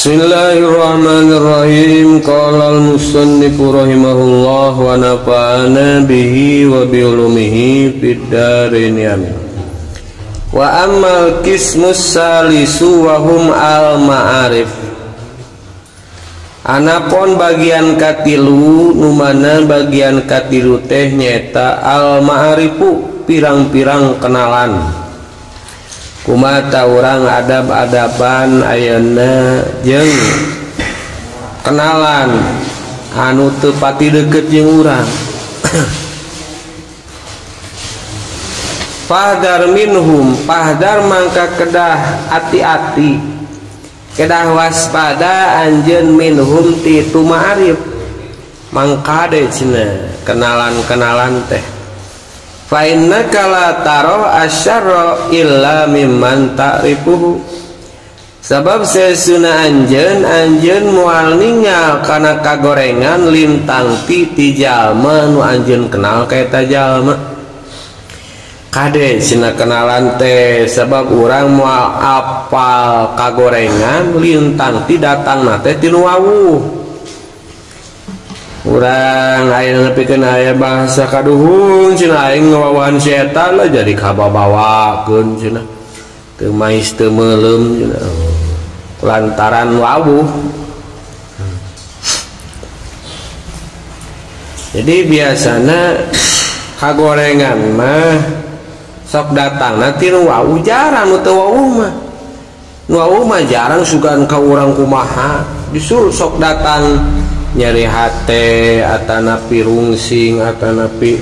Bismillahirrahmanirrahim. Qala al-musannifu rahimahullah wa nafa'ana bihi wa bi ulumihi fid dharain amin. Wa ammal qismus salisu wa hum al-ma'arif. Anapun bagian katilu nu mana bagian katilu teh nyata al-ma'arifu pirang-pirang kenalan. Kumata orang adab-adaban ayeuna jeung kenalan anu teu pati deukeut jeung urang. Fahdar minhum, fahdar mangka kedah ati-ati, kedah waspada anjeun minhum ti tu ma'arif mangka de cenah kenalan-kenalan teh. Fa innaka la tara asyarra illa mimman ta'rifuhu. Sabab sesuna anjeun moal ningal kana kagorengan lintang ti jalma nu anjeun kenal ka eta jalma. Kade cenah kenalan teh sabab urang moal apal kagorengan lintang ti datangna teh ti nu wawuh. Urang ayeuna nepikeun aya bahasa kaduhung cenah aing ngawawahan si eta lah jadi kababawakeun cenah teu mais teu meulem cenah lantaran wawuh. Jadi biasana kagorengan mah sok datangna ti nu wawuh, jarang nu teu wawuh mah. Nu wawuh mah jarang sugan ka urang kumaha, justru sok datang nyari hate atanapi rungsing atanapi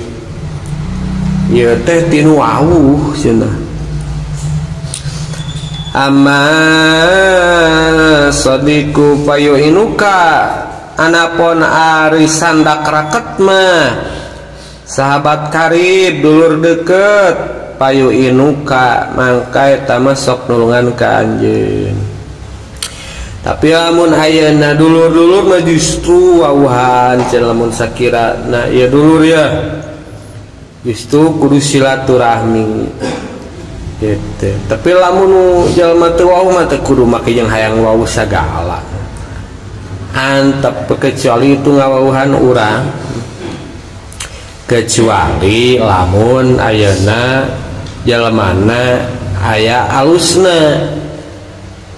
ieu teh tinu wawuh cenah. Amma sadiku payu inuka, anapun ari sandak raket mah sahabat karib dulur deket payu inuka mangka eta mah sok nulungan ka anjeun. Tapi lamun ayeuna dulur-dulur mah justru wawuhan cenah lamun sakira na ya dulur ya justru kudu silaturahmi gitu. Tapi lamun jalma teu wawuh mah teu kudu make jeung hayang wawuh sagala. Antep kecuali itu ngawawuhan urang, kecuali lamun ayeuna jalmana aya alusna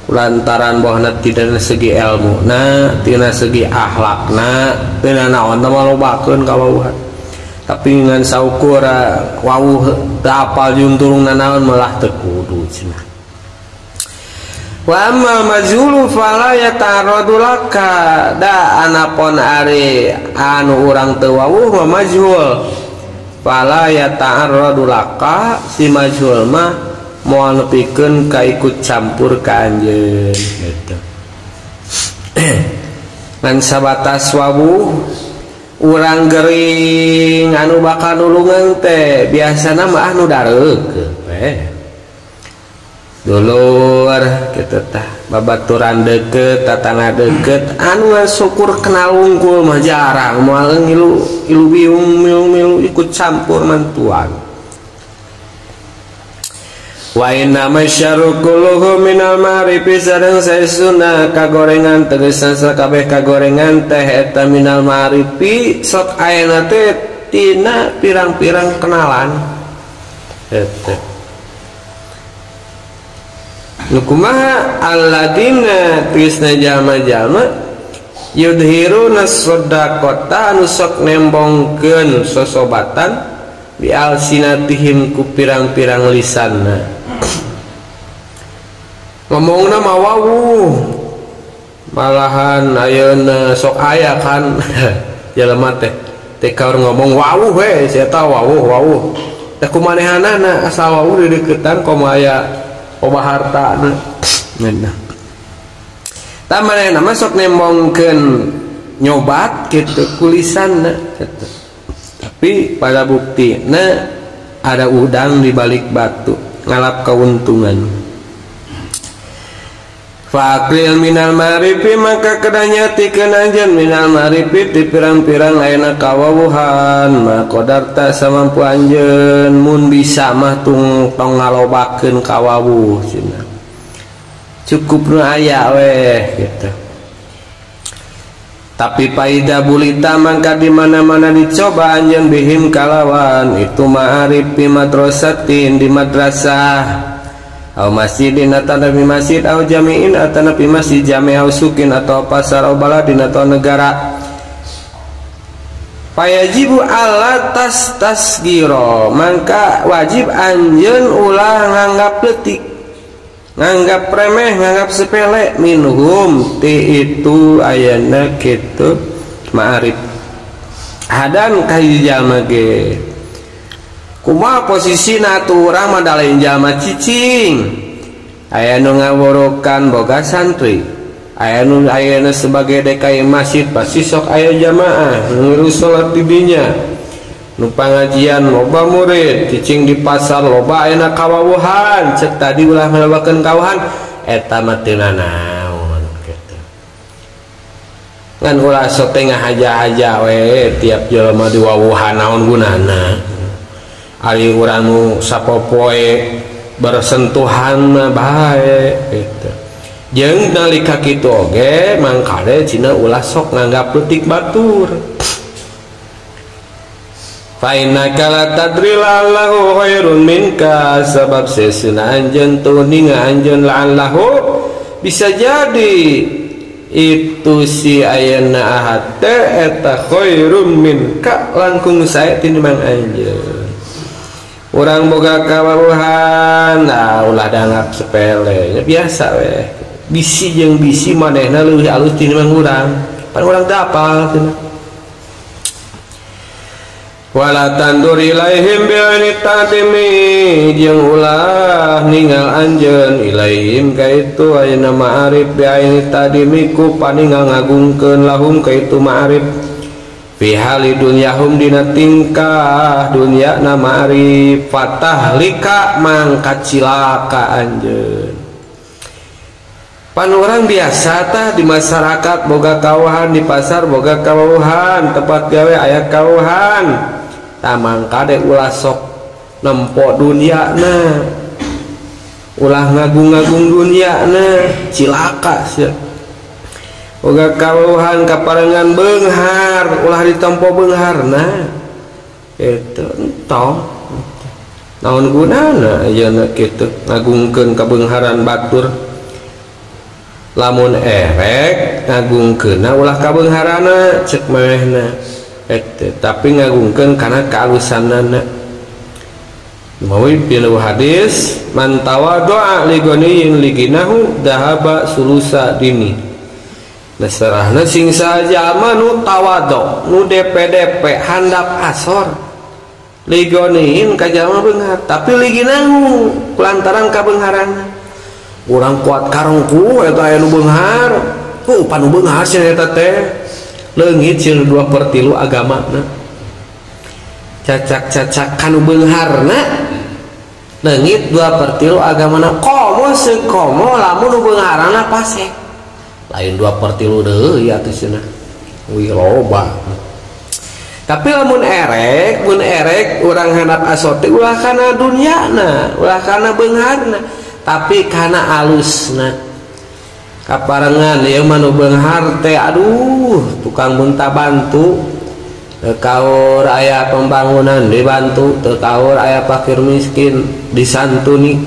lantaran bahana tidak segi ilmuna, tidak segi akhlakna, tidak naon teh malobakeun ka wawuhan. Tapi ngan saukur wawuh teu apal junturungna naon malah teu kudu cenah. Wa ammal majhulu fala yata'arradu laka, da anapun ari anu urang teu wawuh mah majhul. Fala yata'arradu laka, si majhul mah moal nepikeun ka ikut campur ka anjeun gitu. Ngan sabatas wawuh urang gering anu bakal nulungan teh biasana mah anu dareuk dulur kitu tah babaturan deukeut tatangga deukeut anu syukur kenal wungkul mah jarang moal ngilu biung milu ikut campur mantuan. Wa inna masyarru kulluhu minal ma'rifi, sareng saesuna kagorengan tegesan sakabeh kagorengan teh eta minal ma'rifi sok ayeuna teh tina pirang-pirang kenalan eta. Nu kumaha alladzina tisna jalma-jalma yudhiruna shadaqata anu sok nembongkeun sosobatan bi alsinatihim ku pirang-pirang lisanna. Ngomongna mah wawuh malahan ayeuna sok aya kan jelema teh kaur ngomong wawuh we sia eta wawuh teh kumanehanana asal wawuh di deukeutan komo aya loba hartana menah. Tah manehna mah sok nembongkeun nyobat kitu kulisanna kitu. Tapi pada buktina ada udang di balik batu ngalap keuntungan. Faqil minal ma'rifi, maka kedanya tikeun anjeun minal ma'rifi di pirang-pirang ayeuna kawawuhan mah qadarta samampu anjeun mun bisa mah tong ngalobakeun kawawuh cenah. cukup nu aya weh gitu. Tapi paida bulita mangka di mana-mana dicoba anjeun bihim kalawan itu ma'arif fi madrasatin di madrasah au masjidin atau nabi masjid au jami'in atau nabi masjid jami' au sukin atau pasar au baladin atau negara. Payajibu ala tasgiro mangka wajib anjeun ulah nganggap leutik, nganggap remeh, nganggap sepele minhum ti itu ayana kitu ma'arif hadan kayu jalma ge kumaha posisina atuh urang mah da lain jalma cicing aya nu ngaworokan boga santri aya nu ayana sebagai DKI masjid pasti sok aya jamaah ngurus salat di dinya nu pangajian loba murid cicing di pasar loba ayeuna kawawuhan cek tadi ulah melewakeun kawuhan eta mah teu naon kitu ngan ulah sok teh ngahaja-haja we tiap jelema di wawuhan naon gunana ari urang nu sapopoe bersentuhan mah bae kitu jeung nalika kitu oge mangkade cina ulah sok nganggap leutik batur. Fa innaka la tadri la'allahu khairun minka sabab sesuna anjeun tuh ninga anjeun la'allahu bisa jadi itu si ayeuna ahad teh eta khairun minka langkung sae tinimbang anjeun. Urang boga kawawuhan ulah dianggap sepele nya biasa we. Bisi jeung bisi manehna leuwih alus tinimbang urang pan urang teu apal cenah. Wala tandur ilaihim bi'aini ta'dimi jeung ulah ningal anjeun ilaihim ka itu ayeuna ma'arif bi'aini ta'dimi ku paningal ngagungkeun lahum ka itu ma'arif fi hali dunyahum dina tingkah dunyana ma'arif fatahlika mangka cilaka anjeun. Pan orang biasa tah di masyarakat boga kawuhan di pasar boga kawuhan tempat gawe aya kawuhan tamangka dek ulah sok nempo dunyana ulah ngagung-ngagung dunyana cilaka sia boga kawuhan kaparengan beunghar ulah ditampo beungharna eta entong naon gunana ayeuna kitu ngagungkeun kabeungharan batur lamun erek ngagungkeunna ulah kabeungharana cek manehna tapi ngagungkeun kana kaalusanana mawi pilu hadis man tawaddo'a li ghaniyin liginahu dahaba sulusa dini nasarahna sing sajalma nu tawaddo nu DP handap asor li ghaniyin ka jalma beunghar tapi liginahu kulantaran kabeungharanna urang kuat karungku eta aya nu beunghar pan nu beunghar cenah eta teh leungit ceun 2/3 agamana cacak-cacak kanu beungharna leungit 2/3 agamana komo sekomo lamun nu beungharana pasek lain 2/3 deui atuh cenah wih loba. Tapi lamun erek urang handap asote ulah kana dunyana ulah kana beungharna tapi karena alusna kaparengan ieu mah nu beunghar teh aduh tukang munta bantu teu kaur aya pembangunan dibantu teu kaur aya fakir miskin disantuni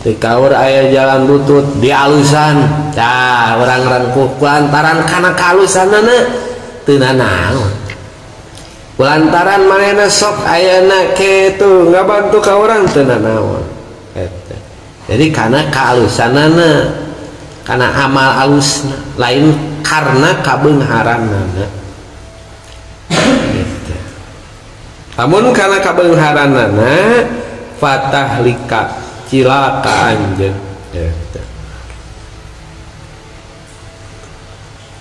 teu kaur aya jalan butut dialusan tah urang rangkuh kulantaran kana kalusanana teu nanaon kulantaran manehna sok ayeuna kitu ngabantu ka urang teu nanaon eta. Jadi karena kealusanana karena amal alusna lain karena kabeungharanana gitu. Namun karena kabeungharanana fatahlika cilaka anjeun gitu.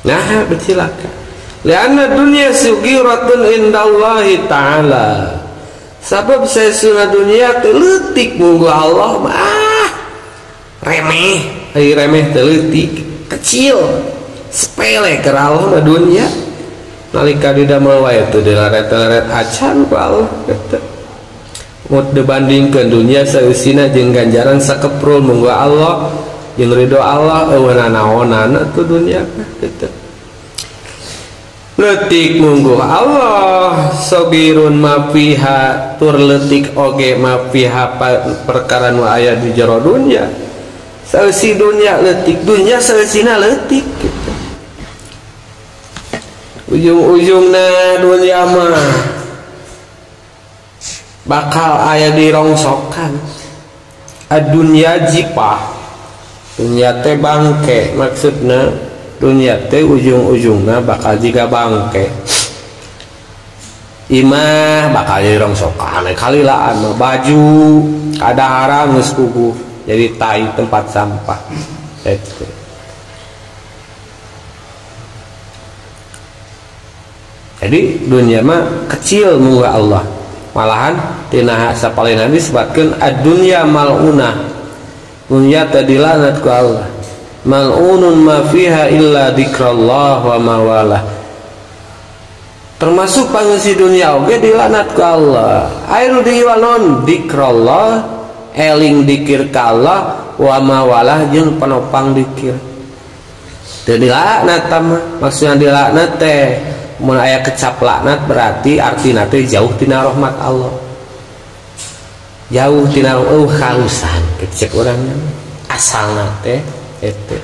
Nah bercilaka lianna dunya sugiratun indallahi ta'ala sabab sesuna dunia teu leutik munggu Allah mah remeh teleutik kecil sepele ke Allah dunia nalika di damel wae teu dileret-leret acan ku Allah kata mun dibandingkeun dunia saeusina jeung ganjaran sakeprul munggu Allah jeung ridho Allah eueuh naonana tu dunya gitu. Letik mungguh Allah sogirun ma fiha tur letik oge ma fiha perkara nu aya di jero dunya. Salsi dunya letik, dunya salsina letik gitu. Ujung-ujungna dunya mah bakal aya di rongsokan. Adunya jipah, dunya teh bangke, maksudna dunya teh ujung-ujungna bakal jiga bangke. Imah bakal jadi rongsokan, kalilaan baju kadahara geus puguh jadi tai tempat sampah. Itu. Jadi dunia mah kecil muga Allah. Malahan tina sapalena disebutkeun ad-dunya mal'unah. Dunya tadi lanat ku Allah. Mal'unun ma fiha illa dzikrullah wa mawalah. Termasuk pangeusi dunia oge dilanat ku Allah. Anu diwanon dzikrullah, eling dzikir ka Allah wa mawalah jeung penopang dzikir. Teu dilaknat mah, maksudna dilaknat teh mun aya kecap laknat berarti artina teh jauh tina rahmat Allah. Jauh tina halusan kecek urangna asalna teh eta.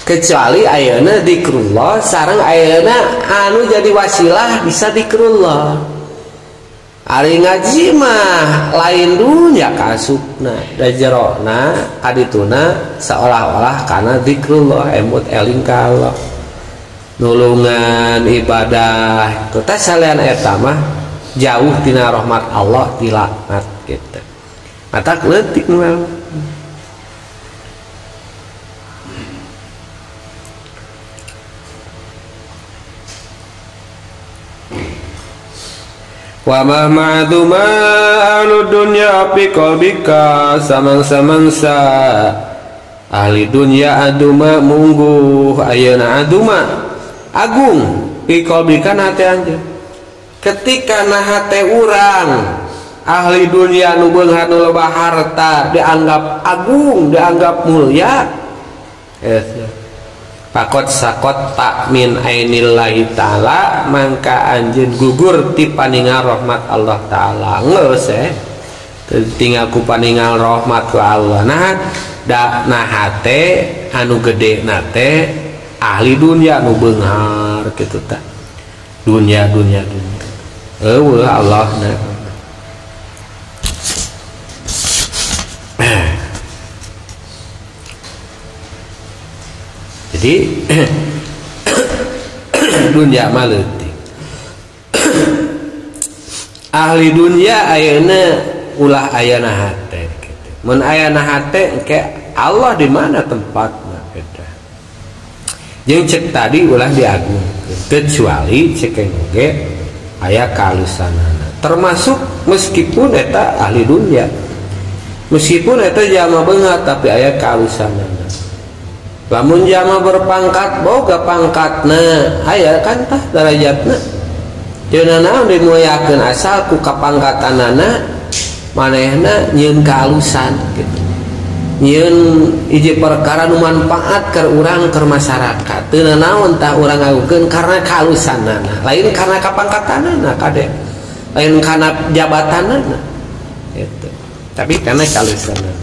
Kecuali ayeuna dzikrullah sareng ayeuna anu jadi wasilah bisa dzikrullah. Ari ngaji mah lain dunya kasupna da jerona kadituna seolah-olah kana dzikrullah emut eling ka Allah. Nulungan ibadah itu teh salian eta mah jauh tina rahmat Allah dilaknat gitu. Mata leutik mah. Wa ma ma'duma ahlu dunya fi qalbika samang-samangsa ahli dunya aduma mungguh ayeuna aduma agung fi qalbika hate anjeun. Ketika na hate urang ahli dunia nu beunghar nu loba harta dianggap agung, dianggap mulia. Pakot sakot tak min ainillahi ta'ala mangka anjeun gugur ti paningal rahmat Allah ta'ala. Geus tinggal ku paningal rahmat ku Allah. Nah da na hate anu gede nate ahli dunia nu beunghar kitu tah. Dunia eueuh Allah na. Jadi dunia mah leutik. Ahli dunia ayeuna ulah ayana hate kitu. Mun ayana hate engke Allah di mana tempatna eta. Jeung cek tadi ulah diagungkeun kecuali cek engke aya kalusanana. Termasuk meskipun eta ahli dunia. Meskipun eta jalma beunghar tapi aya kalusanana. Lamun jama berpangkat boga pangkatna aya kan tah derajatna. Yeuna naon dimuliakeun asal ku kapangkatanana manehna nyieun kahalusan gitu. Nyieun hiji perkara nu manfaat keur urang keur masyarakat. Teu naon tah urang ngagukeun karena kahalusanana, lain karena kapangkatanana kade. Lain karena jabatanana. Gitu. Tapi karena kahalusanana.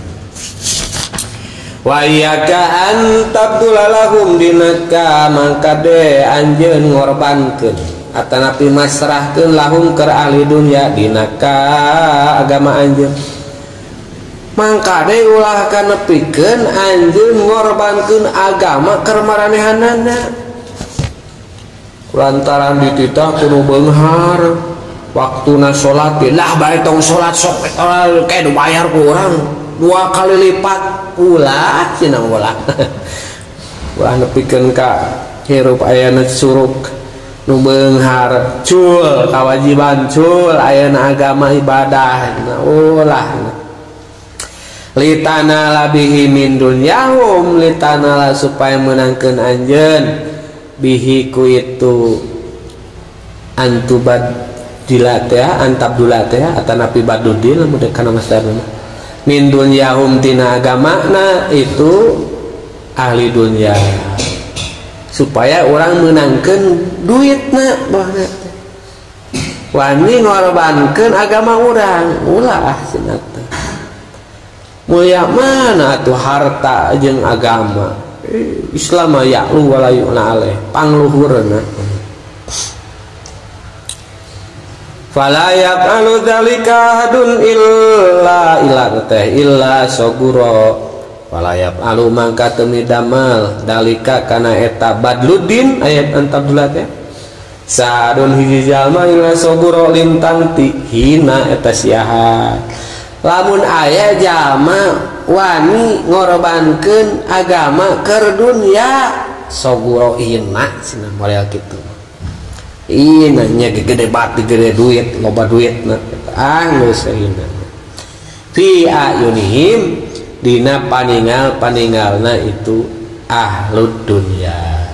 Wa iyyaka an tabdulalahum dinaka mangkade anjeun ngorbankeun atanapi masrahkeun lahum keur ahli dunya dinaka agama anjeun mangkade ulah kanepikeun anjeun ngorbankeun agama keur maranehanana lantaran dititah kudu beunghar waktuna salat lah bae tong salat sok kae dibayar ku urang 2 kali lipat ulah cenah ulah ulah nepikeun ka hirup ayana suruk nu beunghar cul kawajiban cul ayana agama ibadah ulah litana labihi min dunyahum litana la supaya menangkeun anjeun bihi ku itu antubad dilatih antabdulatih atanapi badudil lamun kana masdarna min dunyahum tina agamana itu ahli dunya, supaya orang menangkan duitna bahna wani ngorbankeun agama orang ulah cenah teh mulia mana tuh harta jeung agama. Islam ya'lu wala yu'la alaih pangluhurna. Fala yaqalu dzalika hadun illa soguro. Fala yaqalu mangka teu midamal dalika kana eta badluddin ayat antabdulat ya. Sadun hiji jalma illa soguro lintang ti hina eta siahat. Lamun aya jalma wani ngorbankeun agama keur dunya soguro hina cenah moal kitu. Ina nya gede bati gede duit loba duitna geus hina fi ayunihim dina paningalna itu ahlud dunya.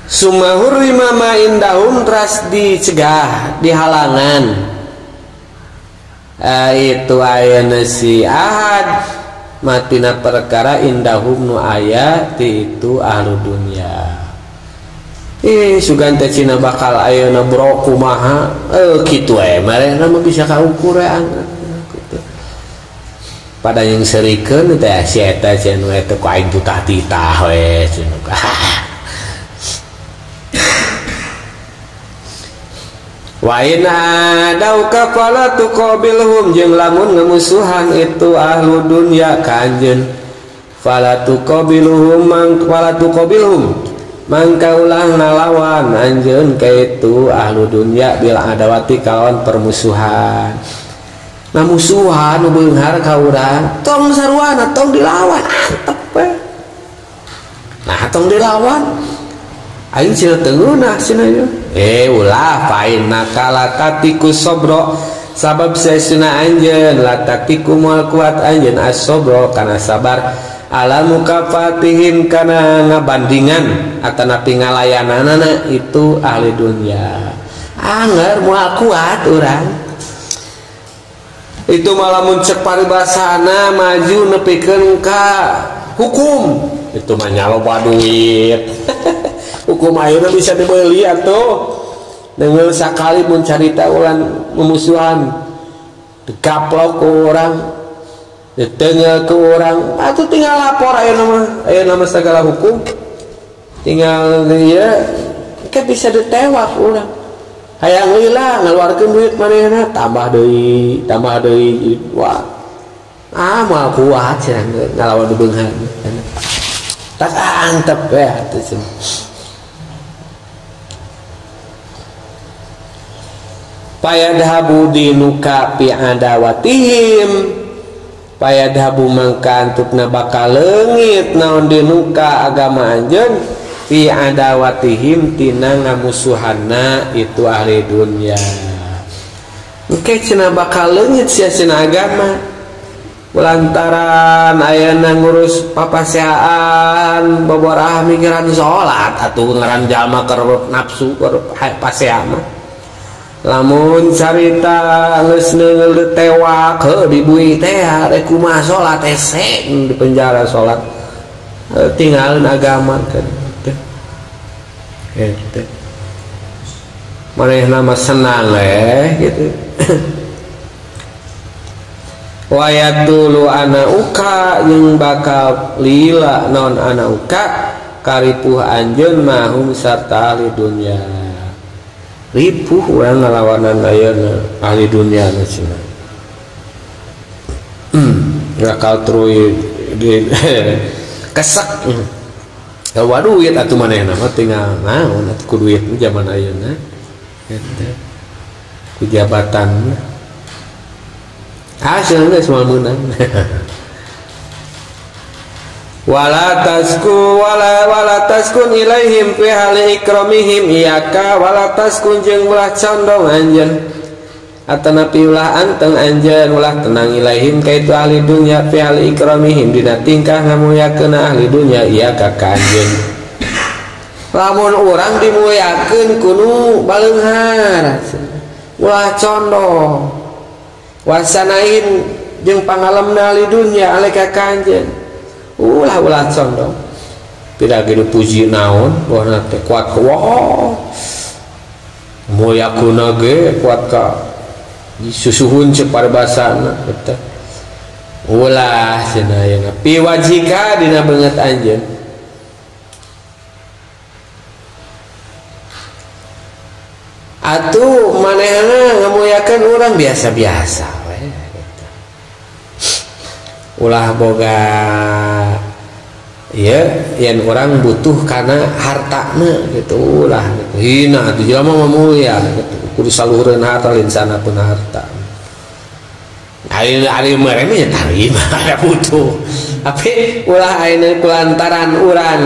Sumahurima ma indahum teras dicegah dihalangan itu ayana si ahad matina perkara indahum nu aya ti itu ahlud dunya. Sugan teh cina bakal ayeuna bro kumaha kitu marehna mah bisa kaukur kitu. Pada yang serikeun teh si eta cenah eta ku aing tutah titah we cenah. Wa in adauka fala tuqabilhum jeung lamun ngamusuhan itu ahlu dunya ka anjeun fala tuqabilhum mangka ulah ngalawan anjeun ka itu ahlu dunya bil adawati kawan permusuhan. Ngamusuhan nu beunghar ka urang tong saruana tong dilawan antep we. Nah tong dilawan aing cenah teu ngeunah cenah ieu. Ulah fain nakala tatiku sobro sabab saesuna anjeun latatiku moal kuat anjeun as-sobro kana sabar ala mukafatihim kana ngabandingan atanapi ngalayananana itu ahli dunya. Anger moal kuat urang itu malah muncek paribasana maju nepikeun ka hukum itu mah nyaloba duit. Hukum ayeuna bisa dibeli atuh dengan sakali mun carita ulang memusuhan digaplok ku urang ditengah ke orang atuh tinggal lapor ayeuna mah segala hukum tinggal dia kan bisa ditewak urang hayang lila ngaluarkeun duit manehna tambah deui wah mal kuat cenah ngalawan beunghar tak antep we atuh cenah. Payadhabu dinuka pi adawatihim payadhabu mangka antukna bakal leungit naon dinuka agama anjeun fi adawatihim tina ngamusuhanna itu ahli dunya. Engke cenah bakal leungit sia cenah agama lantaran ayeuna ngurus papaseaan boborah mikiran salat atuh ngaran jalma keur nafsu keur pasea mah. Lamun carita geus neul tewak heuh dibui teh rek kumaha salat eseng di penjara salat tinggalin agama kan teh manehna mah senang gitu. Wayat dulu anak uka yang bakal lila non anak uka karipuh anjeun mahum sarta ahli dunya ripuh urang ngalawanan ayeuna ahli dunya na cenah. Bakal truy di kesek. Kalau duit atuh manehna mah tinggal naon atuh ku duit zaman ayeuna eta ku jabatan hasilnya semua menang. Wala taskun ilaihim fi hali ikramihim iyaka wala taskun jeung ulah condong anjeun atanapi ulah anteng anjeun ulah tenang ilaihim kaitu ahli dunya fi hali ikramihim dina tingkah ngamuliakeun ahli dunya iyaka ka anjeun. Lamun urang dimuliakeun kudu baleunghar ulah condong wasanain jeung pangalemna li dunya aleka kanjeun ulah condong pida ge puji naon bohna teh kuat wah moyakuna ge kuat ka susuhun ceuk paribasana teh ulah cenah ayeuna piwajika dina beungeut anjeun atuh manehna ngamuyakeun urang biasa-biasa we gitu. Ulah boga ya yang orang butuh karena hartana gitu ulah gitu. Hina atuh jelema mah mulia gitu kudu saluhureun harta linsana pun harta ari mereme nya tarima ada butuh tapi ulah ayeuna kulantaran urang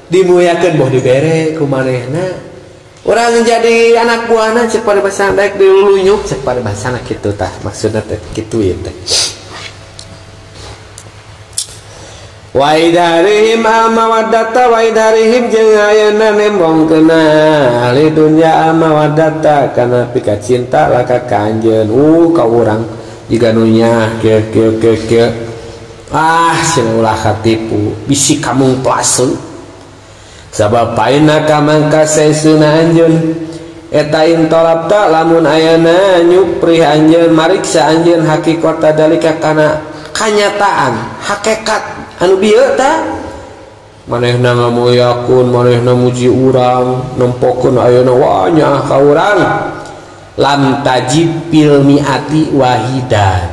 dimuyakeun boh dibere ku manehna urang jadi anak buahna cek paribasana daek dilulunyuk cek paribasana kitu tah maksudna teh kitu ieu teh wa idarihim amawaddata wa idarihim jeung ayeuna nembongkeuna ahli dunya amawaddata kana pika cinta laka kanjeun ka urang jiga nu nya kieu cenah ulah katipu bisi kamung plaseun sabab paina kamangka saeusna anjeun eta intolapta lamun ayeuna nyuprih anjeun mariksa anjeun hakikata dalika kana kanyataan hakikat anu bieu tah manehna ngamuyakeun manehna muji urang nempokeun ayeuna wah nyaah ka urang lam tajib pil miati wahidan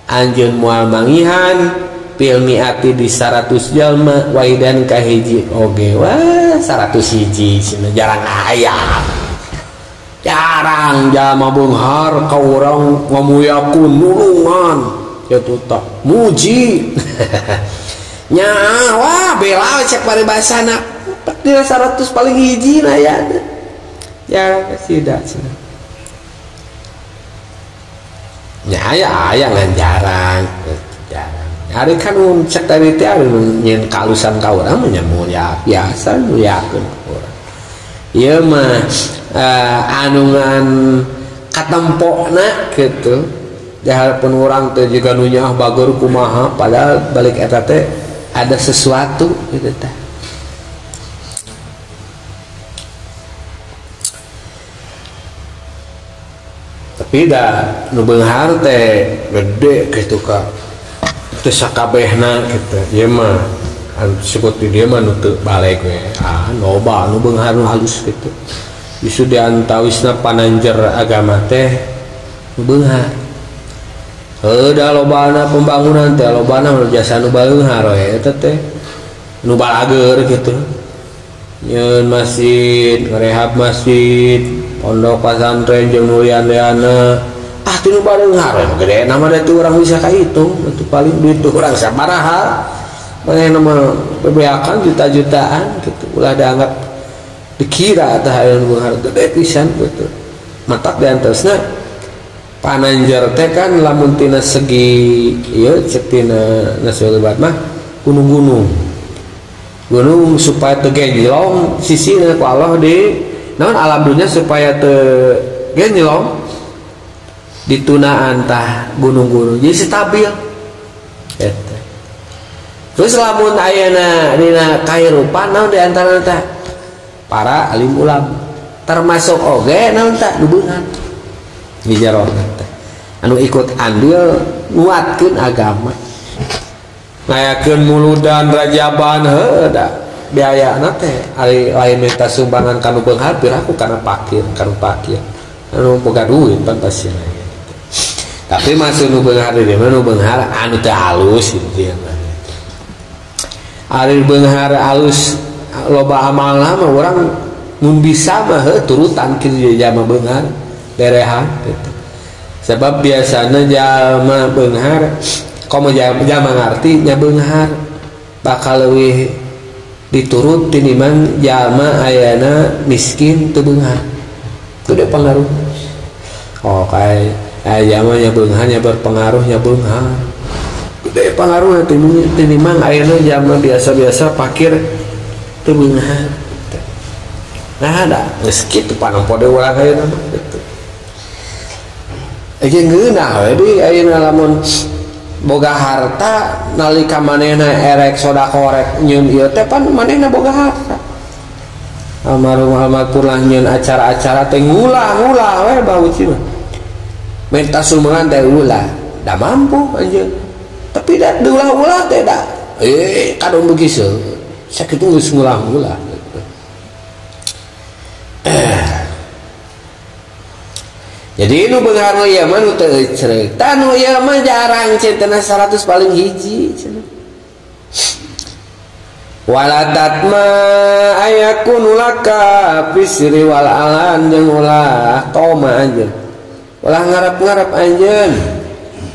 anjeun moal mangihan pil miati di 100 jalma wahidan ka hiji oge wah 100 hiji cenah jarang aya jarang jalma beunghar ka urang ngamuyakeun nulungan kitu tah muji nyawa bela cek paribasana dina 100 paling hiji na ya sida cenah nya aya ngan jarang hari kan cek tadi teh ari nyen kalusan ka urang nya mulia biasa muliakeun urang ieu mah anu ngan katempona kitu jahalpun urang teh juga nu nyaah bageur kumaha padahal balik eta teh ada sesuatu gitu teh tapi dah nu beunghar teh gede kitu ka teu sakabehna kitu ieu mah anu disebut di dieu mah nu teu balek we loba nu beunghar nu halus kitu bisu diantawisna pananjer agama teh nu beunghar heuda lobana pembangunan teh lobana jasa nu beunghar we eta teh nu balageur kitu nyeun masjid ngarehab masjid pondok pesantren jeung nu lian-lianna tinu beunghar gede nama da teu urang bisa ka itu atuh paling duit teu urang sabaraha manehna mah bebeakan juta-jutaan kitu ulah dianggap dikira tah aya nu beunghar gede pisan kitu matak dianteusna pananjer teh kan lamun tina segi ieu cek tina nasiolebat mah gunung-gunung supaya teu genjlong sisina ku Allah di naon alam dunya supaya teu genjlong ditunaan tah gunung-gunung jadi stabil eta terus lamun ayeuna dina kahirupan naon di antara teh para alim ulama termasuk oge naon teh nu beunghar hijarona teh anu ikut andil nguatkeun agama ngayakeun muludan rajaban heuda biayana teh ari lain minta sumbangan kanu beunghar piraku kana pakir anu boga duit pan pasien tapi masuk nu beunghar di mana nu beunghar anu teu halus gitu ya ari beunghar halus loba amalna mah urang mun bisa mah turutan kitu jalma beunghar derehan gitu sebab biasana jalma beunghar komo jalma ngarti nya beunghar bakal leuwih diturut tinimbang jalma ayana miskin teu beunghar teu ada pengaruh oh kayak jalma beunghar berpengaruhnya beunghar gede pengaruh tinimbang ayeuna jalma biasa-biasa pakir teu beunghar nah ada geus kitu panompode urang ayeuna mah kitu aja ngeunah we di ayeuna lamun boga harta nalika manehna erek sodaqoh rek nyieun ieu teh pan manehna boga harta almarhum nyieun acara-acara teh ngulah we bauci mah minta sumbangan teh ulah da mampu anjeun tapi da ulah teh da kadon begitu sakitu geus ngulah jadi nu beunghar nu ieu mah nu teu ceureuh tanu ieu mah jarang centena 100 paling hiji cenah waladat ma ayakun laka bisri wal alan jeung ulah toma anjeun ulah ngarep-ngarep anjeun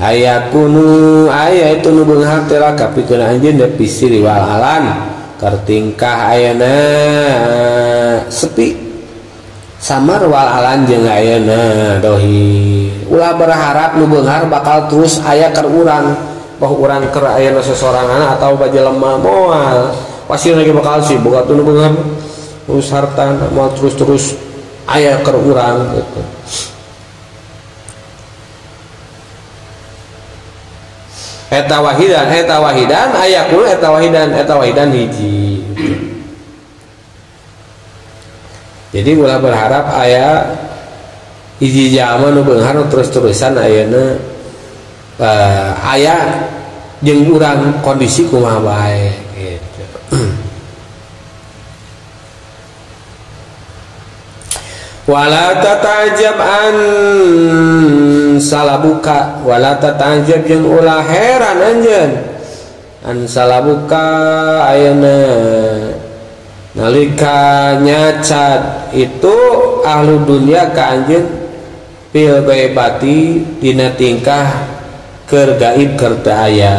ayakunu aya itu nu beunghar teh laka pikeun anjeun da bisri wal alan keur tingkah ayeuna sepi samar wal alan jeung ayeuna dohi ulah berharap nu beunghar bakal terus aya keur urang bahwa urang keur ayeuna sesorangan atau bajelema moal pasti lagi bakal sih boga nu beunghar terus harta moal terus aya keur urang gitu eta wahidan aya kulo eta wahidan hiji jadi ulah berharap aya hiji jalma nu beunghar terus-terusan ayeuna aya jeung urang kondisi kumaha bae gitu. Wala tatajab an salabuka wala tatajab jeung ulah heran anjeun an salabuka ayeuna nalika nyacat itu ahlu dunia ka anjeun fil gaibati dina tingkah keur gaib keur teu aya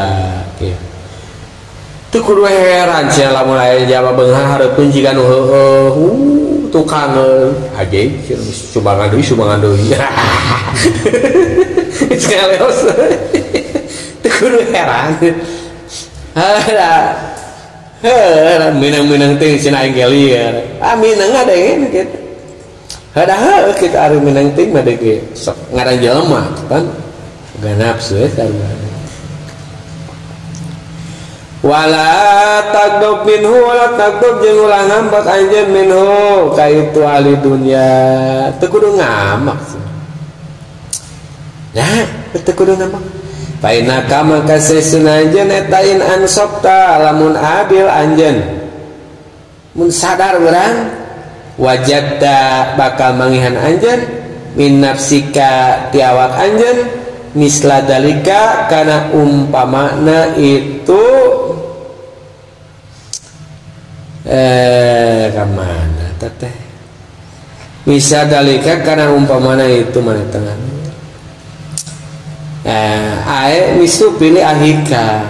teu kudu heran sia lamun aya jalma beunghar hareupeun jiga nu heueuh tukang ajaib sumbangan deui sekalios teu kudu heran minang-minang ting cina aing liar minang ada yang gitu ada kita ari minang ting mah dege sok ngarang jelema kan gak nafsu kan wala tagdob minhu wala tagdob jeung ulah ngambek anjeun minhu ka itu ahli dunya teu kudu ngamak nah teu kudu ngamak paina kama kasesun anjeun eta in ansopta lamun adil anjeun mun sadar urang wajadta bakal mangihan anjeun min nafsika ti awak anjeun misla dalika kana umpamana itu kamana teteh bisa dalika kana umpamana itu mana tengah ae misu pilih ahika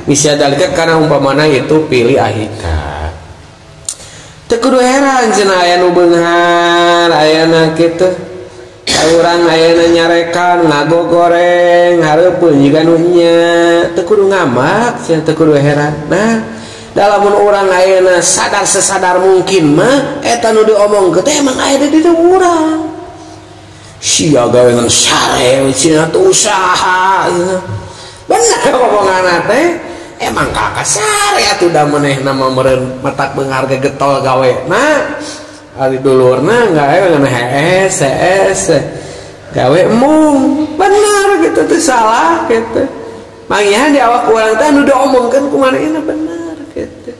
bisa dalika karena umpamana itu pilih ahika teu kudu heran cenah aya nu beunghar ayana kitu urang ayeuna nyarekan ngagogoreng hareupeun jiga nu nya teu kudu ngamak cenah teu kudu heran nah dalamun urang ayeuna sadar sesadar mungkin mah eta nu diomongkeun teh emang aya di dieu urang sia gawean sare cina tuh usaha bener omongan teh emang kakak sare atuh da maneh nama meureun matak beunghar ge getol gawe nah ari dulurna gawe ngan hees gawe mung bener gitu teh salah gitu mangihan di awak urang teh nu diomongkeun ku manehna bener gitu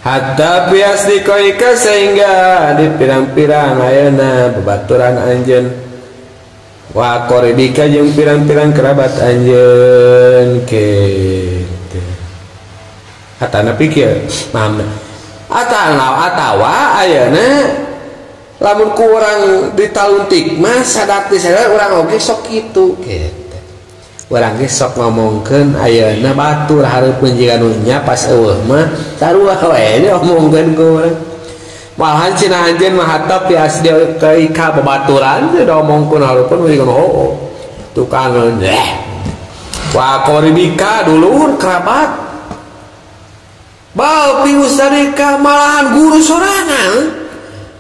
hatta bias dikoika sehingga di pirang-pirang ayeuna babaturan anjeun wa qoribika jeung pirang-pirang kerabat anjeun kitu hatana pikir mamna atawa ayeuna lamun ku urang ditaluntik mah sadar ti sadar urang oge sok kitu gitu urang ge sok ngomongkeun ayeuna batur hareupeun jiga nu nya pas eueuh mah sarua we diomongkeun ku urang malahan cenah anjeun mah hatap ti asdi ka babaturan teh diomongkeun hareupeun jiga nu heuh tukang wa qoribika dulur kerabat bal pi ustadika malahan guru sorangan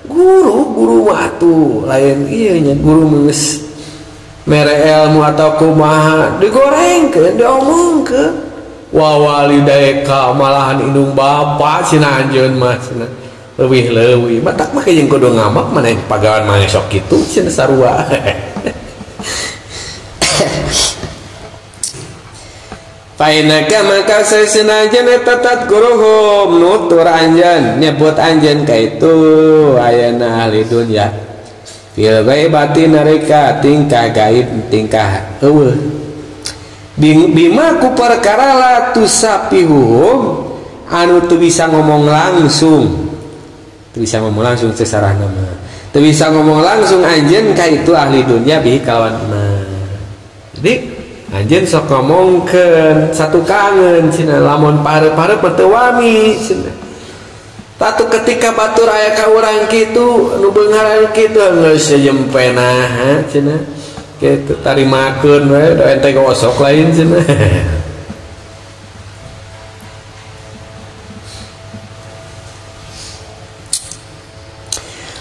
guru guru mah tuh lain iya nya guru geus mere ilmu atau kumaha digorengkeun diomongkeun wawalidaeka malahan indung bapa cenah anjeun mah cenah leuwih batak mah jeung kudu ngambak maneh pagawean mah sok kitu cenah sarua Painaka maka sesenajan tatat guruhum nutur anjan nyebut anjan ka itu ayana ahli dunya fil ghaibati nareka tingkah gaib tingkah eueuh bima ku perkara la tusapihuhum anu teu bisa ngomong langsung sesarahna mah teu bisa ngomong langsung anjeun ka itu ahli dunya bihi kawan jadi anjeun sok ngomongkeun satu kangen cenah lamun pareup-pareup teu wani cenah tatu ketika batur aya ka urang kitu nu beungaran kitu geus jempena cenah kitu tarimakeun we da ente gosok lain cenah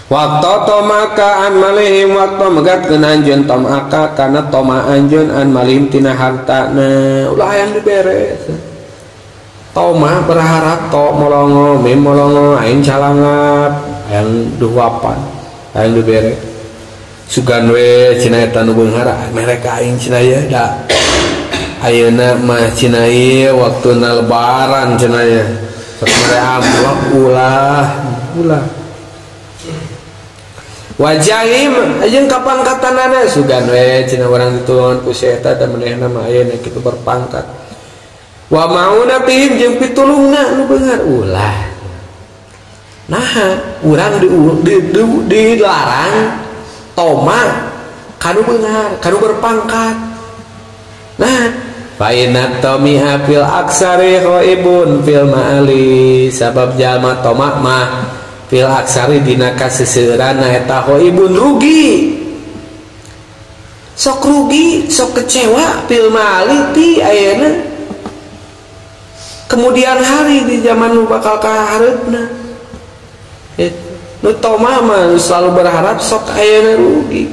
waktu tomaka an malihim waktu megatkeun anjeun tomaka kana toma anjeun an malihim tina hartana ulah hayang dibere toma berharap to molongo mim molongo aing calangap hayang duwapan hayang dibere sugan we cenah eta nu beunghara mereka aing cenah ye da ayeuna mah cenah ieu waktuna lebaran cenah ye sakmare amplop ulah wajahim ajeun kapangkatanana sugan we cenah urang ditulungan ku si eta da manehna mah ayeuna kitu berpangkat wa mauna bihim jeung pitulungna nu beunghar ulah naha urang dilarang toma kanu beunghar kanu berpangkat nah fainat tomiha fil aksari ghaibun fil ma'ali sabab jalma toma mah fil aksari dina kaseseueurana eta ghaibun rugi sok kecewa fil ma'ali ti ayeuna kemudian hari di zaman nu bakal kahareupna nu toma mah selalu berharap sok ayeuna rugi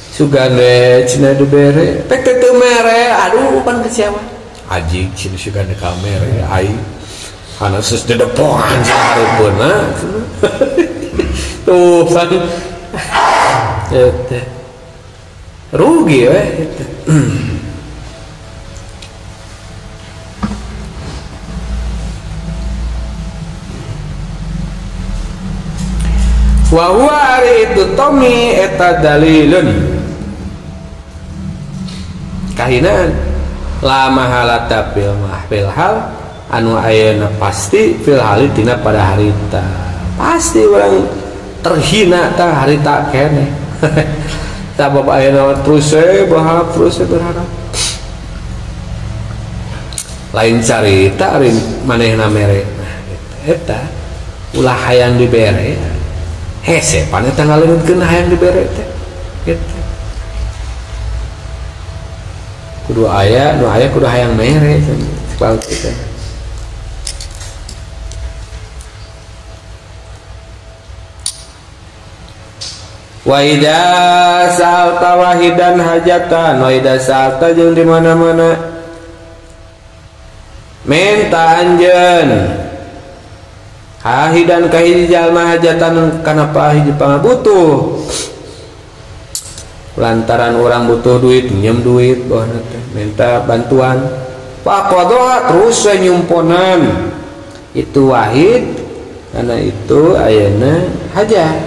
sugan we cenah dibere pek teu mere aduh pan kecewa ajig cenah sugan ka mere ai kana sus dedepokan sahareupeuna tuh pan eta rugi we eta wa huwa ari itu tomi eta dalilun kahinaan la mahalata fil hal anu ayeuna pasti fil hali tina pada harita pasti orang terhina tah harita keneh sabab ayeuna terus berharap lain carita ari manehna mere eta ulah hayang dibere hese pan eta ngaleunkeun hayang dibere teh kitu kudu aya nu aya kudu hayang mere sebab kita wa idza sa'alta wahidan hajatan wa idza sa'alta jeung di mana-mana minta anjeun hahidan kahiji jalma hajatan kana hiji pangabutuh lantaran orang butuh duit nyem duit bahana teh minta bantuan faqadha terus nyumponan itu wahid karena itu ayeuna hajat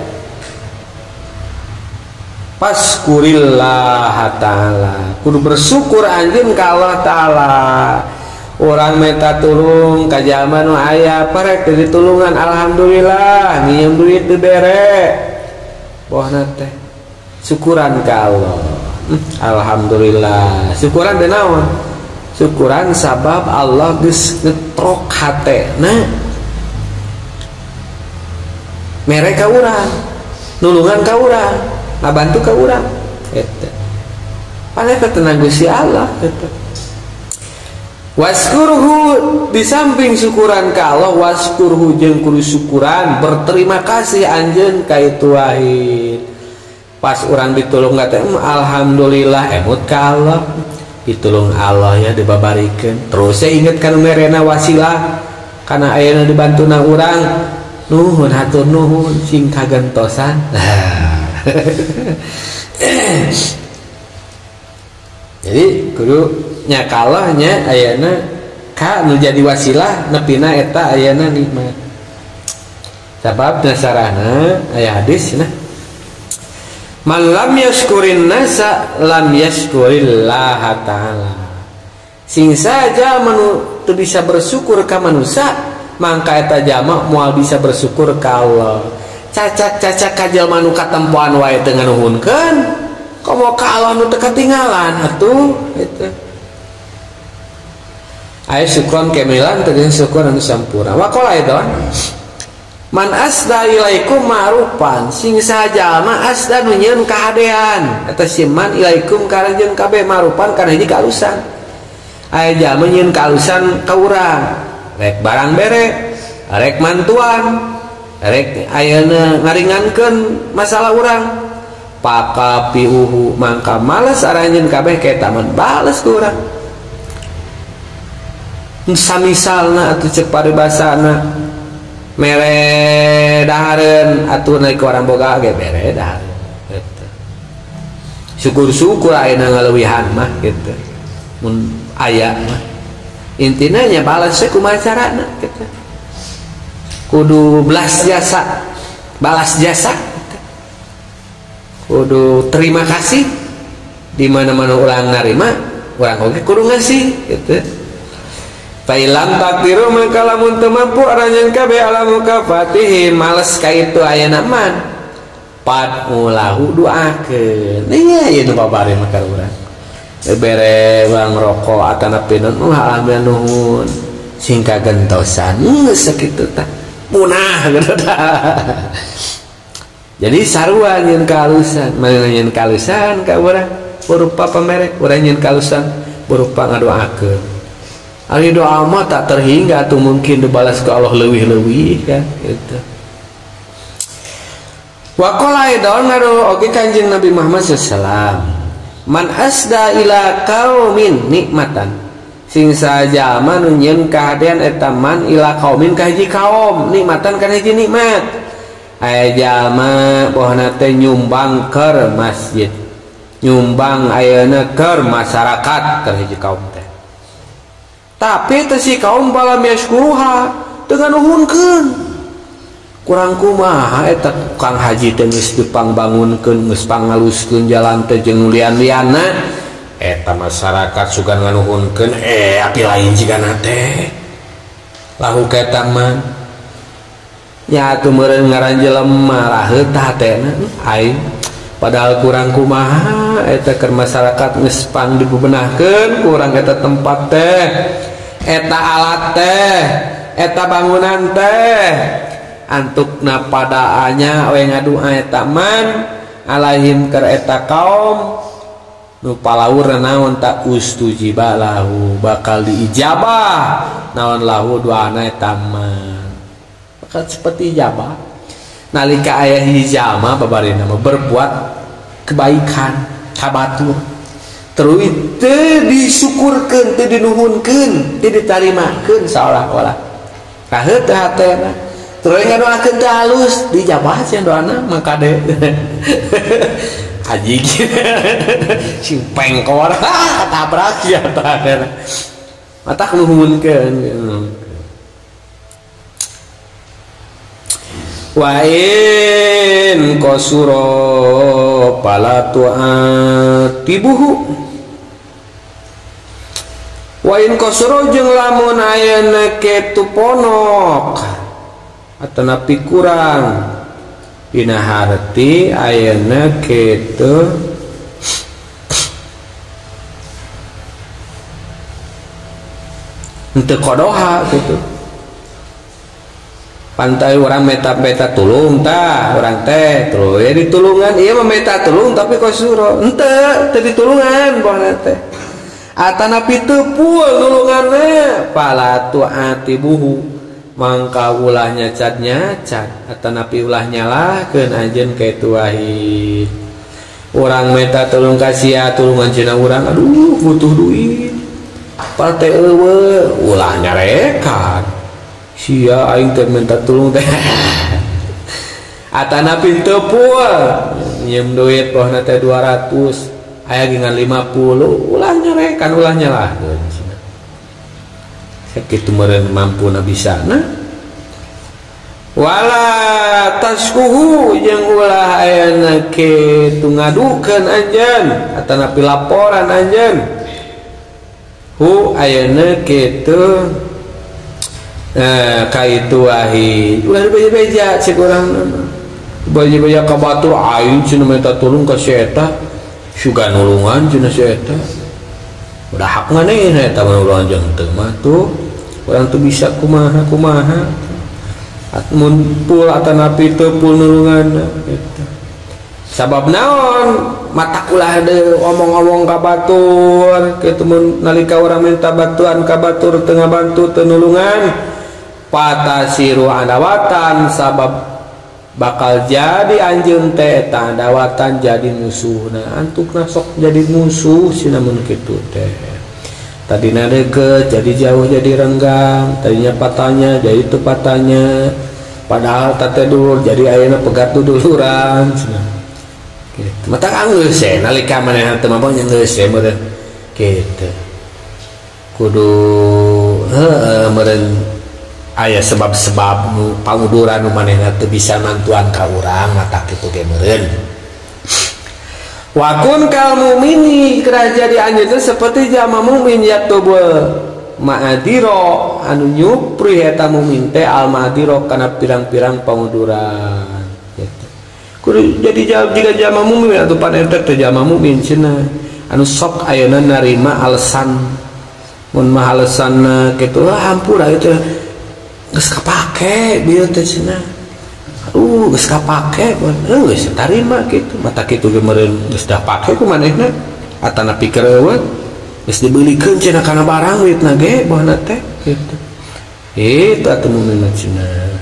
paskurillah ta'ala kudu bersyukur anjeun ka Allah ta'ala orang minta tulung ka jalma nu aya parek ditulungan alhamdulillah ngiem duit dibere bohna teh syukuran ka Allah alhamdulillah syukuran teh naon syukuran sabab Allah geus ngetrok hatena mere ka urang nulungan ka urang ngabantu ka urang eta paneta tenang Gusti Allah eta Waskurhu di samping syukuran ka Allah, waskurhu jeung kudu syukuran berterima kasih anjeun ka itu wahid. Pas urang ditulung teh alhamdulillah emut ka Allah, ditulung Allah ya dibabarikeun. Terus saya inget kana merena wasilah kana ayeuna dibantuna urang, nuhun hatur nuhun sing kagentosan. Jadi kudu nya kalahnya ayeuna ka nu jadi wasilah nepina eta ayeuna nikmat. Sabab dasarana aya hadis nah man lam yashkurin nasa lam yashkurillah ta'ala. Sing saja teu bisa bersyukur ka manusia mangka eta jalma moal bisa bersyukur ka Allah. Cacak-cacak ka jalma nu katempoan wae teu nganuhunkeun, komo ka Allah nu teu katinggalan atuh eta. Aya syukron kamilan tegas syukur anu sampurna. Wa qala idon man asda ilaikum ma'rufan, sing sajalma asda nu nyieun kahadean eta siman ilaikum ka jeung kabeh ma'rufan kana hiji kalusan. Aya jalma nyieun kalusan ka urang rek barang bere rek mantuan rek ayeuna ngaringankeun masalah urang pakapiuhu mangka males aranjeun kabeh ka eta man bales ku urang. Samisalna atuh cek paribasana mere dahareun atuh naik orang boga ge bere dahareun gitu. Syukur-syukur ayeuna ngaleuwihan mah gitu. Mun aya mah intina nya balas we kumaha carana gitu. Kudu balas jasa gitu. Kudu terima kasih di mana-mana urang narima urang oge kudu ngasih gitu. Failam takdiru maka lamun teu mampu aranjeun kabeh alamu kafatih males ka itu ayeuna man padmulahu doakeun. Nya ieu nu babari mah ka urang. Bere bang rokok atana pinon alhamdulillah nuhun sing kagentosan geus sakitu tah punah gitu tah. Jadi sarua nyeun kalusan, nyeun kalusan ka urang berupa pamerek, urang nyeun kalusan berupa ngadoakeun. Ari doa mah tak terhingga tuh mungkin dibalas ke Allah leuwih-leuwih kan gitu. Wa qala idon ngaro oge Kanjeng Nabi Muhammad sallallahu man asda ila qaumin nikmatan, sing sajalma nu nyieun kahadean eta man ila qaumin ka hiji kaum nikmatan kana hiji nikmat. Aya jalma bohna teh nyumbang keur masjid, nyumbang ayeuna keur masyarakat keur hiji kaum teh. Tapi teh si kaum balam yaskuruha dengan nuhunkeun. Kurang kumaha eta tukang haji teh geus dipangbangunkeun, geus pangaluskeun jalan teh jeung lian-lianna. Eta masyarakat sugan nganuhunkeun api lain jigana teh. Lahu ka eta mah. Nya atuh meureun ngaran jelema laheut tah teh aing. Padahal kurang kumaha eta keur masyarakat geus pang dibebenahkeun kurang eta tempat teh eta alat teh eta bangunan teh antukna padaanya we ngadua eta man alaihim keur eta kaum nu palaur naon tak ustujiba lahu bakal diijabah naon lahu doana eta man bakal seperti ijabah. Nalika aya hijama babarina mah berbuat kebaikan kabatur terus teu disyukurkeun teu dinuhunkeun teu ditarimakeun saolah-olah kaheut teh hatena terus ngadoakeun teh halus dijabah cenah doana mangkade haji sing pengkor tabrak ya tah matak nuhunkeun. Wa in qasura fala tu'atibuhu wa in qasura jeung lamun aya kitu ponok ataupun kurang dina harti ayeuna kitu henteu kodoha gitu. Pantai orang meta tulung tah orang teh terus ya ditulungan iya mah meta tulung tapi kosuro ente teu ditulungan bohna teh atanapi tepul nulunganna pala tu'atibuhu mangka ulahnya cadnya cad atanapi ulahnya lah keun anjeun kaitu wahid urang minta tolong kasih tulungan cenah urang aduh butuh duit partai eueuh ulahnya rekan sia aing teh minta tulung teh atanapi tepul nyem duit pohna teh 200 aya gingan 50 ulahnya rekan ulahnya lah sakitu meureun mampuna bisana wala taskuhu jeung ulah aya kitu ngadukeun anjeun atanapi laporan anjeun hu ayeuna kitu kaitu wahid ulah beja-beja cek urang beja-beja ka batur aing cenah minta tulung ka si eta suga nulungan cenah si eta udah hak manehna eta nulungan jeung teu mah tuh urang tuh bisa kumaha mun pul atanapi teu pul nulungan eta sabab naon mata ulah de omong-omong ka batur kitu mun nalika urang minta bantuan ka batur teu ngabantu teu nulungan patasiru adawatan sabab bakal jadi anjeun teh eta dawatan jadi musuhna antukna sok jadi musuh cenah mun kitu teh tadina deukeut jadi jauh jadi renggang tadinya patahnya jadi teu patahnya padahal teh dulur jadi ayeuna pegat duluran cenah kitu mata geus nalika manehna teu mampu nya geus meureun kitu kudu meureun aya sebab-sebab nu panguduran nu manehna teu bisa nantuan ka urang mata kitu ge meureun wa kun kal mukmini kira jadi anjeun teh saperti jalma mukmin yatubu ma'adiro anu nyupri eta mukmin teh al ma'adiro kana pirang-pirang panguduran gitu. Kudu jadi jika jalma mukmin atuh panentek teh jalma mukmin cenah anu sok ayeuna narima alasan mun mah alasanna kitu hampura itu geus kapake bieu teh cenah aduh geus kapake geus tarima kitu mata kitu ge meureun geus dah pake ku manehna atana pikir eueuh geus dibelikeun cenah kana barang duitna ge baheuna teh kitu eta atuh mukmin cenah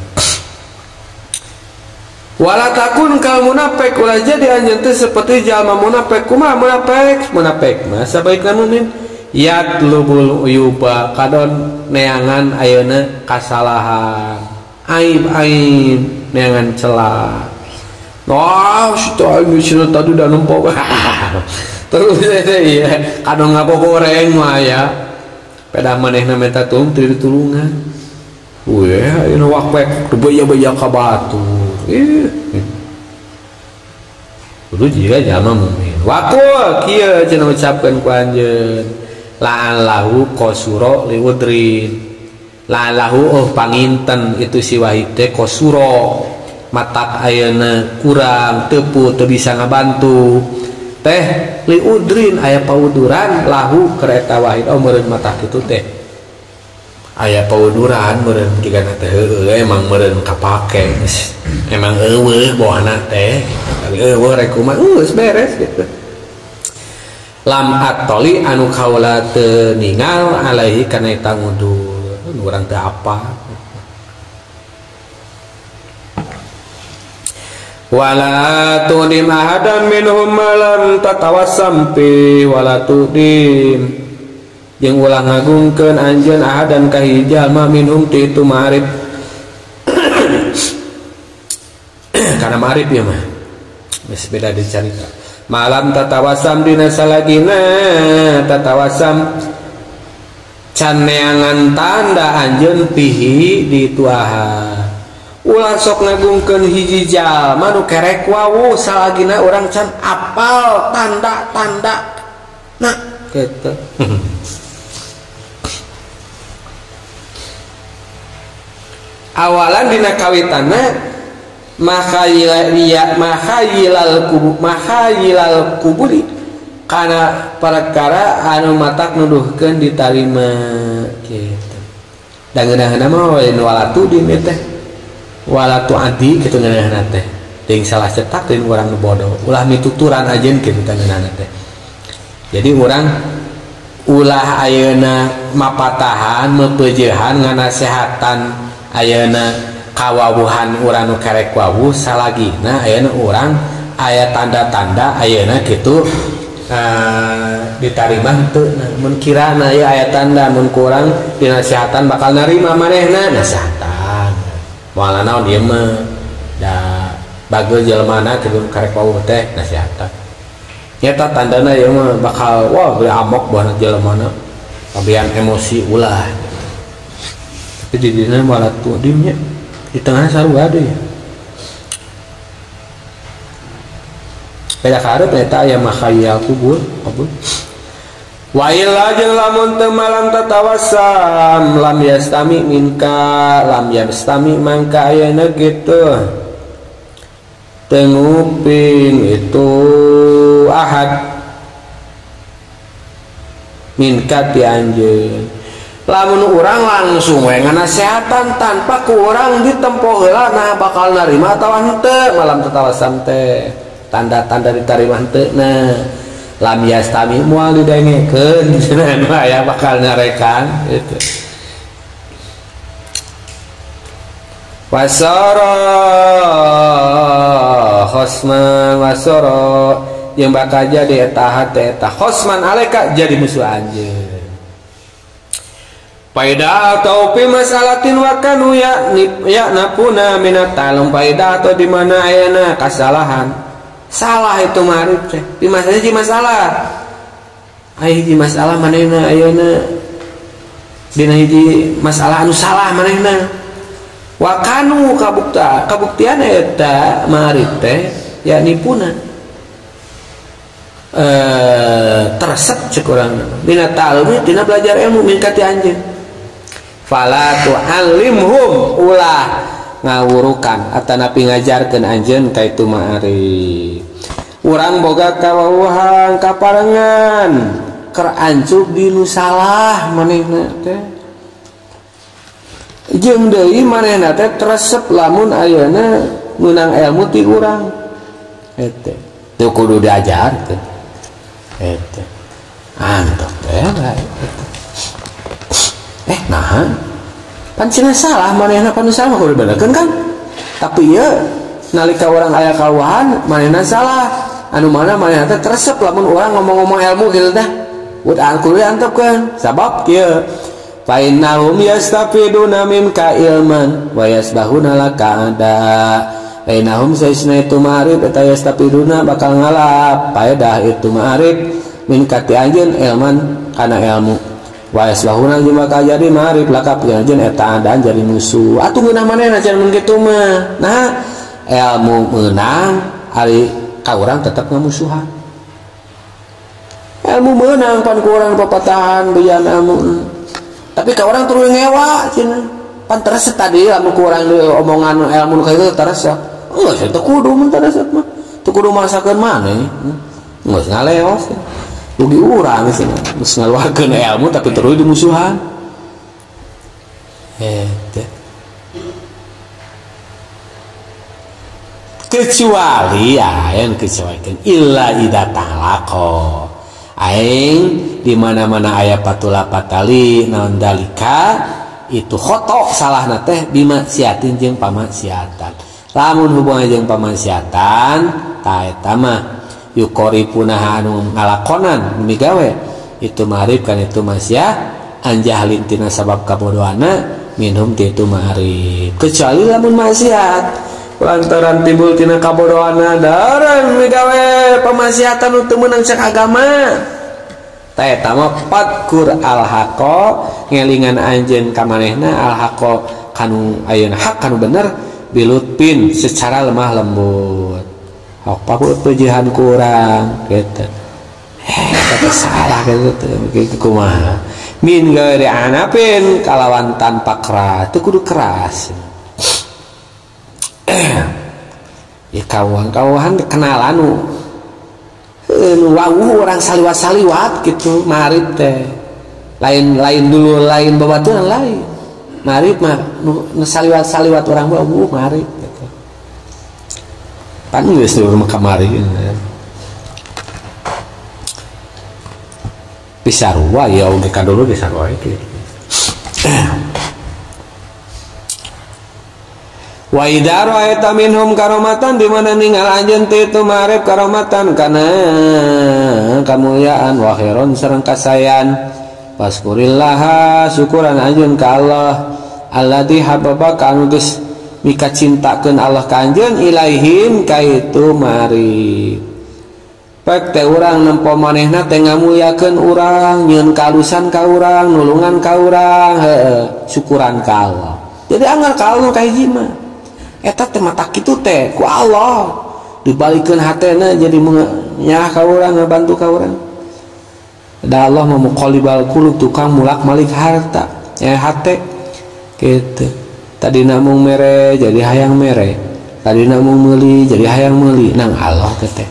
wala takun kal munafik ulah jadi anjeun teh saperti jalma munafik kumaha munafik mah sabaikna mukmin yatlubul uyuba kadon neangan ayeuna kasalahan aib neangan celah aing cenah tadi da nempok terus ya kadon ngagoreng mah ya pedah manehna minta tulung teu ditulungan we ayeuna wakpek beja-beja ka batur kudu jiga jalma mukmin wakul kieu cenah ucapkeun ku anjeun la'allahu qasura liwudrin la'allahu panginten itu si wahid teh qasura matak ayeuna kurang teu bisa ngabantu teh liudrin aya pauduran lahu kereta wahid meureun matak kitu teh aya pauduran meureun jigana teh heueuh emang meureun kapake emang eueuh boana teh eueuh rek kumaha geus beres gitu lam atoli anu kaula teu ningal alaihi kana eta ngudur urang teu apa wala tudim ahadan minhum malam tatawassam fi wala tudim jeung ulah ngagungkeun anjeun ahadan ka hiji jalma minhum ti itu ma'rif kana ma'rif ya mah geus beda dicarita malam tatawasam dina salagina tatawasam can neangan tanda anjeun pihi di tuaha ulah sok ngagungkeun hiji jalma nu kerek wawu salagina urang can apal tanda-tanda nah kitu awalan dina kawitanna mahayilal kuburi kana perkara anu matak nuduhkeun ditarima kitu da ngeunaheuna mah walatu di teh walatu adi kitu ngeunaheuna teh ting salah cetak teuing urang nu bodoh ulah mituturan ajeun kitu teh ngeunaheuna teh jadi urang ulah ayeuna mapatahan mepeujehan nganasehatan ayeuna kawawuhan urang nu karek wawuh salagina ayeuna urang aya tanda-tanda ayeuna kitu diterima henteu mun kirana aya aya tanda mun kurang dinasehatan bakal narima manehna nasehatan moal naon ieu mah da bageul jelmana kudu karek wawuh teh nasehatan nyata tandana ieu mah bakal wah beli amok buana jelmana kabian emosi ulah tapi di dina malah tuh dinya di tengah sarua deui beda karep eta aya makhayal kubur abun wa illa jeung lamun teu malam tatawassam lam yastami minka lam yastami mangka ayeuna kitu teu nguping itu ahad minka ti anjeun lamun urang langsung we nganasehatan tanpa ku urang ditempo heula nah bakal narima atawa henteu malam tatawassam teh tanda-tanda diterima henteu nah lam yastami moal didengekeun cenah aya bakal narekan gitu wasara khosman wasara yang bakal jadi eta hate eta khosman aleka jadi musuh anjeun faida atau fi masalatin wa kanu ya napuna minat talum faida atau di mana ayana kasalahan salah itu marif teh di masalah hiji masalah ai hiji masalah manehna ayeuna dina hiji masalah anu salah manehna wa kanu kabuktian eta marif teh yakni puna tersep cek urang dina talum dina belajar ilmu min kati anjeun fala tu'allimhum ulah ngawurukan atanapi ngajarkeun anjeun ka itu ma'arif urang boga kawawuhan kaparengan keur ancuk di nu salah manehna teh jeung deui manehna teh tresep lamun ayeuna meunang ilmu ti urang eta teu kudu diajarkeun eta antep teh nahan pan cenah salah manehna panu salah kudu benerkeun kan tapi ieu nalika urang aya kaluahan manehna salah anu mana manehna teh tresep lamun urang ngomong-ngomong ilmu kitu teh udah kudu antepkeun sabab kieu fa innahum yastafiduna minka ilman wa yasbahuna laka ada fa innahum saisna itu ma'arif eta yastafiduna bakal ngalap faedah itu ma'arif minka ti anjeun ilman kana ilmu wa yaslahuna jeung bakal jadi ma'arif lakap jeung eta adaan jadi musuh atuh geunah manehna can mun kitu mah nah ilmu meunang ari ka urang tetep ngamusuhan ilmu meunang pan ku urang papatahan beyan ilmu tapi ka urang terus ngewa cenah pan teresep tadi lamun ku urang omongan ilmu ka kitu teresep geus teu kudu mun teresep mah teu kudu masakeun maneh geus ngaleos rugi urang sih geus ngaluarkeun ilmu tapi terus dimusuhan eta kecuali ayeuna kecualikeun illa idza talaqa aing di mana-mana aya patula patali naon dalika itu khoto salahna teh bimaksiatin jeung pamaksiatan lamun hubungan jeung pamaksiatan ta eta mah yuqoripuna anu ngalakonan migawe itu ma'arif kan itu maksiat anjahlin tina sabab kabodohana minhum ti itu ma'arif kecuali lamun maksiat lantaran timbul tina kabodohana daran migawe pamaksiatan teu meunang cek agama ta eta mah fadkur al-haqa ngelingan anjeun ka manehna al-haqa kanu ayeuna hak kanu bener bilutpin secara lemah lembut apa pujian kurang gitu kata salah gitu kumaha min gari anapin kalawan tanpa keras itu kudu keras ya kawan-kawan kenalan wawuh orang saliwat-saliwat gitu marip teh lain dulu lain babaturan lain marip mah saliwat-saliwat orang wawuh marip pan geus teu kamari pisarua ya oge ka dulu pisarua kitu. Wa idza ra'aita minhum karomatan di mana ningal anjeun teh itu marep karomatan kana kamuliaan wa khairon sareng kasayan paskurillah syukuran anjeun ka Allah alladzi hababaka anu geus mika cintakeun Allah ka anjeun ilaihim ka itu marip pek teh urang nempo manehna teh ngamuliakeun urang nyieun kalusan ka urang nulungan ka urang syukuran ka Allah jadi anggar ka Allah ka hiji mah eta teh mata kitu teh ku Allah dibalikeun hatena jadi nyah ka urang ngabantu ka urang da Allah mah muqallibal qulub tukang mulak-malik harta hate kitu tadina mung mere jadi hayang mere tadina mung meuli jadi hayang meuli nang Allah teh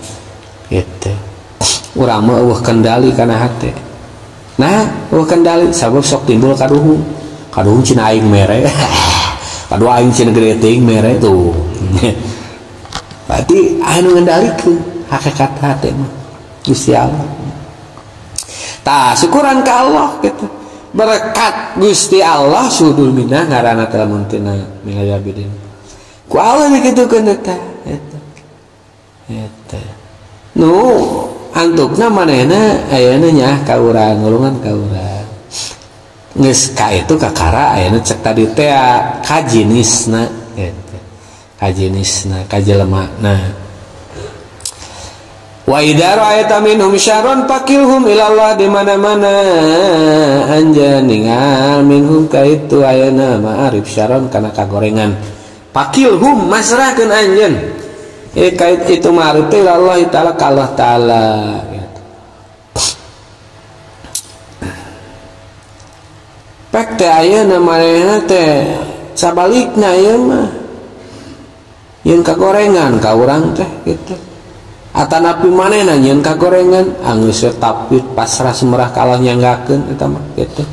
kitu urang mah eueuh kendali kana hate nah eueuh kendali sabab sok timbul kaduhung cina aing mere kadu aing cina gede ting mere tuh berarti anu ngendalikeun hakikat hate mah Gusti Allah tah syukuran ka Allah gitu berkat Gusti Allah sudul minna ngaranna teh lamun tina milaya bidin ku Allah dikitukeun eta nu antukna manehna ayeuna nya ka urang ngulungan ka urang geus ka itu kakara ayeuna cek tadi teh kajinisna gitu kajinisna kajelemana wa idza ra'aita minhum syarron faqilhum ila Allah di mana-mana anjeun ningal minhum ka itu ayeuna ma'arif syarron kana kagorengan faqilhum masrahkeun anjeun kait itu ma'arif teh Allah taala ka Allah taala pek teh ayeuna manehna teh sabalikna ieu mah yeun kagorengan ka urang teh kitu atanapi manehna nyeun kagorengan anggeus tapit pasrah semerah ka Allah nyanggakeun eta mah kitu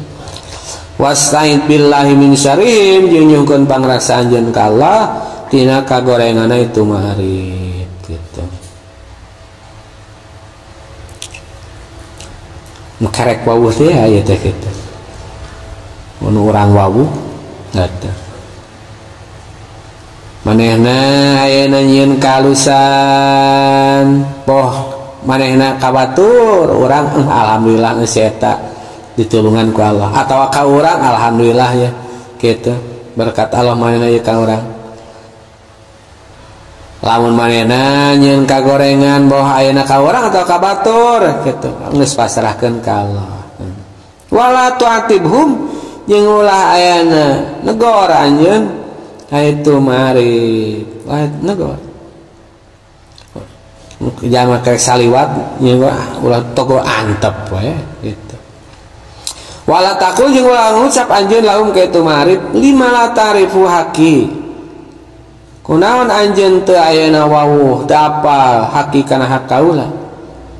wasta'id billahi min syarrihim jeung nyuhkeun pangrasa anjeun ka Allah tina kagorenganna itu ma'arif kitu makarek wawuh teh aya teh kitu mun urang wawuh ngata manehna ayeuna nyieun kalusan poh manehna kabatur urang alhamdulillah geus eta ditulungan ku Allah atawa ka urang alhamdulillah ya kitu berkat Allah manehna ieu ka urang lamun manehna nyieun kagorengan boh ayeuna ka urang atawa ka batur kitu geus pasrahkeun ka Allah wala tu'atibhum jeung ulah ayana negor anjeun itu mari negor jangan kayak saliwat nya ulah togo antep we gitu wala takul jeung ulah ngucap anjeun lahum ka itu mari lima la tarifu haqi kunaon anjeun teu ayeuna wawuh teu apal haqi kana hak kaula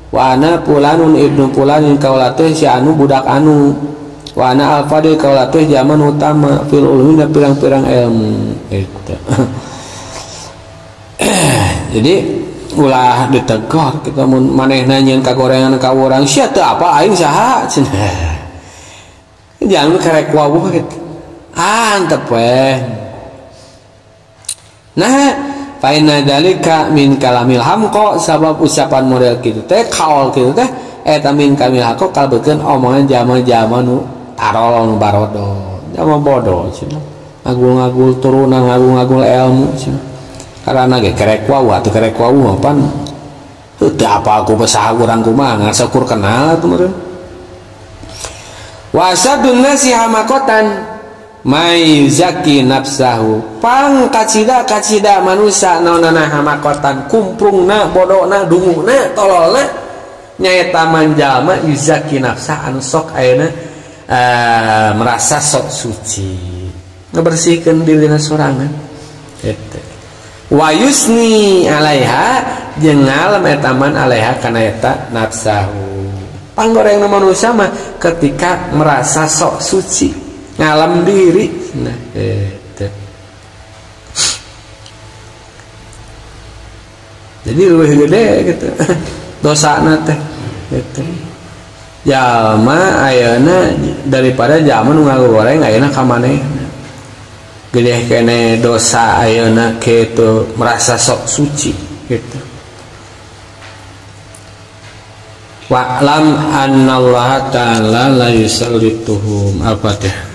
wa ana pulanun ibnu pulanin kaula teh si anu budak anu wa ana al-fadil kaula teh zaman utama fil ulumi dan pirang-pirang ilmu itu jadi ulah ditegor kita mun manehna nyeun kagorengan ka urang sia teu apa aing saha cenah jangan karek wawuh gitu antep we nah faina dalika min kalamil hamqa sabab ucapan model kitu teh kaol kitu teh eta min kamil hamqa kalbekeun omongan jama-jama nu tarol barodo jama bodoh cenah ngagul-ngagul turunan ngagul-ngagul ilmu cenah karana ge kerek wau atuh kerek wau mah pan teu apa aku besah urang kumaha ngasakur kenal atuh meureun wasadun nasi hamakotan may zaki nafsahu pang kacida manusia naonana hamakotan kumprungna bodona dunguna tololna nyaeta manjalma yuzaki nafsah anu sok ayeuna merasa sok suci ngebersihkeun dirina sorangan eta wa yusni alaiha jeung ngalem eta man alaiha kana eta nafsahu panggorengna manusia mah ketika merasa sok suci ngalam diri nah eta jadi leuwih gede gitu dosana teh gitu jalma ayeuna daripada jalma nu ngagoreng ayeuna ka manehna gede kene dosa ayeuna kitu merasa sok suci gitu. Wa'lam annallaha ta'ala la yusallituhum. Al-Fatihah.